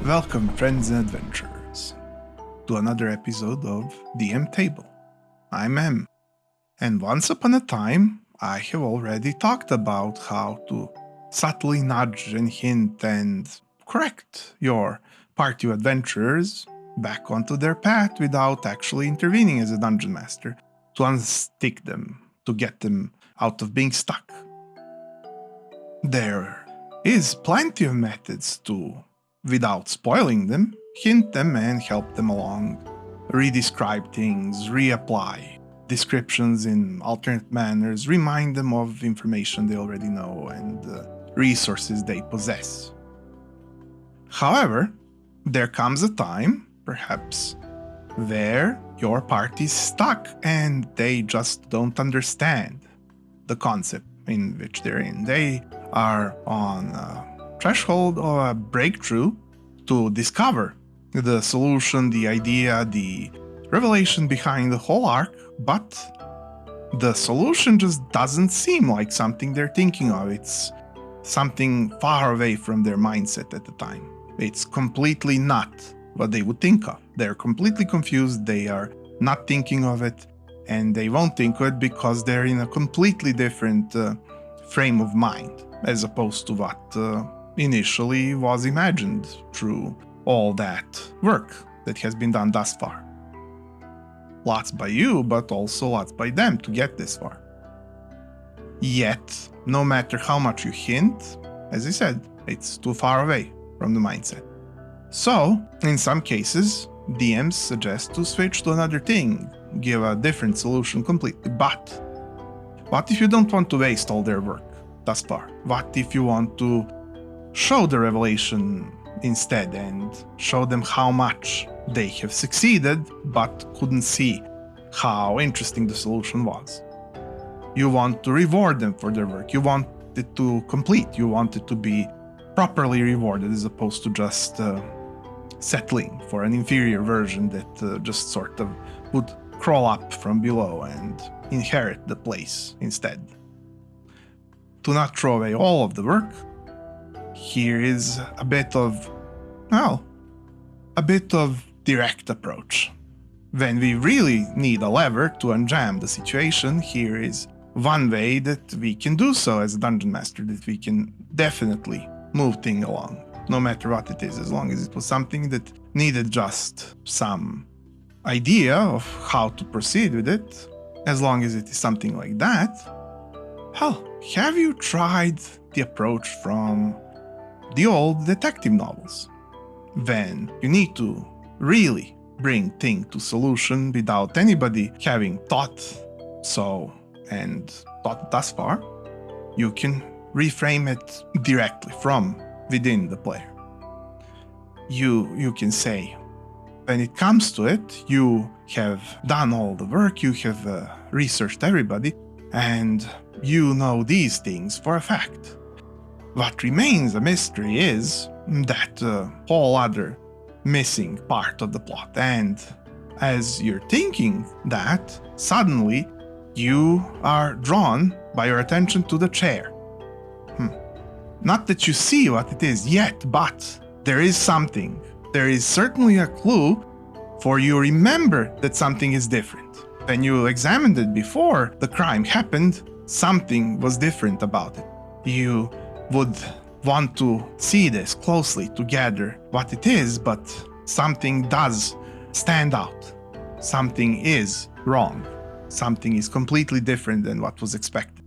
Welcome, friends and adventurers, to another episode of DM Table. I'm M, and once upon a time, I have already talked about how to subtly nudge and hint and correct your party adventurers back onto their path without actually intervening as a dungeon master to unstick them, to get them out of being stuck. There is plenty of methods to, without spoiling them, hint them and help them along, redescribe things, reapply descriptions in alternate manners, remind them of information they already know and resources they possess. However, there comes a time, perhaps, where your party's stuck and they just don't understand the concept in which they're in. They are on a threshold of a breakthrough to discover the solution, the idea, the revelation behind the whole arc, but the solution just doesn't seem like something they're thinking of. It's something far away from their mindset at the time. It's completely not what they would think of. They're completely confused, they are not thinking of it, and they won't think of it because they're in a completely different frame of mind as opposed to what initially was imagined through all that work that has been done thus far. Lots by you, but also lots by them to get this far. Yet, no matter how much you hint, as I said, it's too far away from the mindset. So, in some cases, DMs suggest to switch to another thing, give a different solution completely. But what if you don't want to waste all their work thus far? What if you want to show the revelation instead and show them how much they have succeeded but couldn't see how interesting the solution was? You want to reward them for their work. You want it to complete. You want it to be properly rewarded as opposed to just settling for an inferior version that just sort of would crawl up from below and inherit the place instead. To not throw away all of the work, here is a bit of direct approach. When we really need a lever to unjam the situation, here is one way that we can do so as a dungeon master, that we can definitely move things along, no matter what it is, as long as it was something that needed just some idea of how to proceed with it, as long as it is something like that. Hell, have you tried the approach from the old detective novels? When you need to really bring thing to solution without anybody having thought so and thought thus far, you can reframe it directly from within the player. You can say, when it comes to it, you have done all the work, you have researched everybody, and you know these things for a fact. What remains a mystery is that whole other missing part of the plot, and as you're thinking that, suddenly you are drawn by your attention to the chair. Not that you see what it is yet, but there is something. There is certainly a clue, for you remember that something is different. When you examined it before the crime happened, something was different about it. You would want to see this closely to gather what it is, but something does stand out. Something is wrong. Something is completely different than what was expected.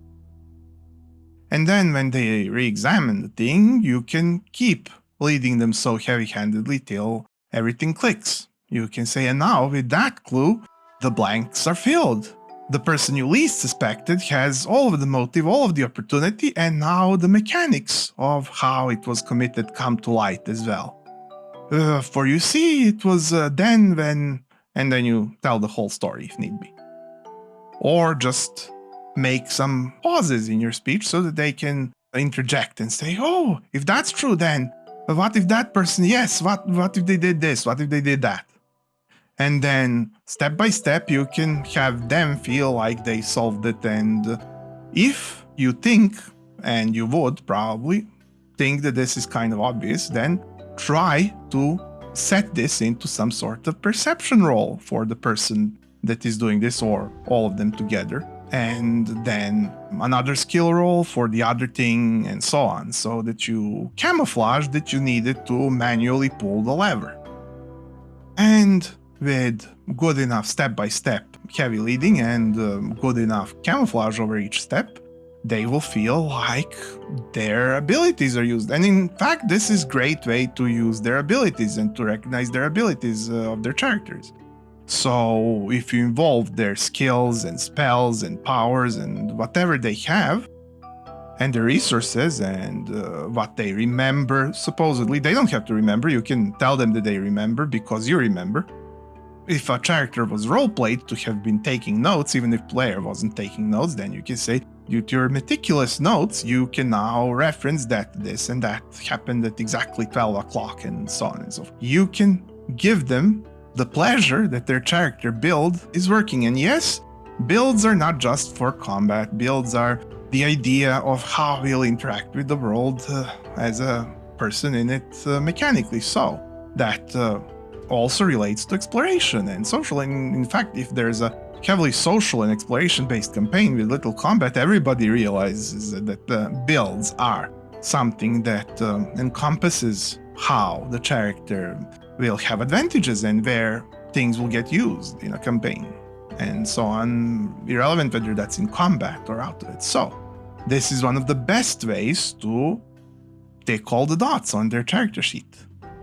And then when they re-examine the thing, you can keep leading them so heavy-handedly till everything clicks. You can say, and now with that clue, the blanks are filled. The person you least suspected has all of the motive, all of the opportunity, and now the mechanics of how it was committed come to light as well. For you see, it was then when... And then you tell the whole story if need be. Or just make some pauses in your speech so that they can interject and say, oh, if that's true, then what if that person, yes, what if they did this, what if they did that? And then step by step you can have them feel like they solved it, and if you think, and you would probably think that this is kind of obvious, then try to set this into some sort of perception roll for the person that is doing this, or all of them together, and then another skill roll for the other thing, and so on, so that you camouflage that you needed to manually pull the lever. And with good enough step-by-step heavy leading and good enough camouflage over each step, they will feel like their abilities are used. And in fact, this is a great way to use their abilities and to recognize their abilities of their characters. So if you involve their skills and spells and powers and whatever they have, and their resources and what they remember, supposedly, they don't have to remember. You can tell them that they remember because you remember. If a character was roleplayed to have been taking notes, even if player wasn't taking notes, then you can say, due to your meticulous notes, you can now reference that this and that happened at exactly 12 o'clock and so on and so forth. You can give them the pleasure that their character build is working. And yes, builds are not just for combat. Builds are the idea of how we'll interact with the world as a person in it mechanically. So that also relates to exploration and social. And in fact, if there's a heavily social and exploration-based campaign with little combat, everybody realizes that builds are something that encompasses how the character will have advantages and where things will get used in a campaign, and so on, irrelevant whether that's in combat or out of it. So this is one of the best ways to take all the dots on their character sheet.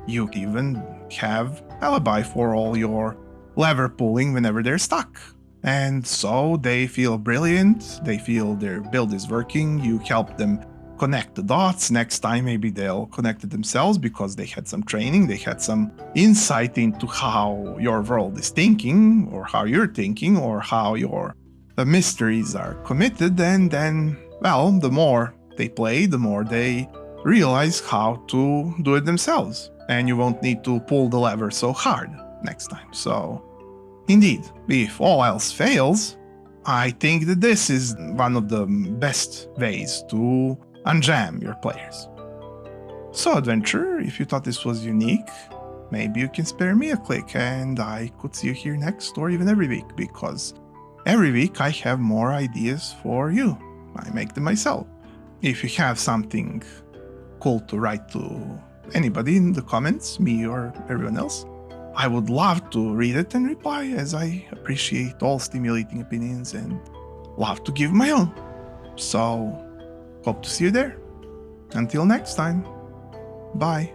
You even have alibi for all your lever pulling whenever they're stuck. And so they feel brilliant, they feel their build is working, you help them connect the dots. Next time maybe they'll connect it themselves because they had some training, they had some insight into how your world is thinking, or how you're thinking, or how your mysteries are committed. And then, well, the more they play, the more they realize how to do it themselves. And you won't need to pull the lever so hard next time. So indeed, if all else fails, I think that this is one of the best ways to unjam your players. So adventurer, if you thought this was unique, maybe you can spare me a click and I could see you here next, or even every week, because every week I have more ideas for you. I make them myself. If you have something cool to write to anybody in the comments, me or everyone else, I would love to read it and reply, as I appreciate all stimulating opinions and love to give my own. So hope to see you there. Until next time, bye.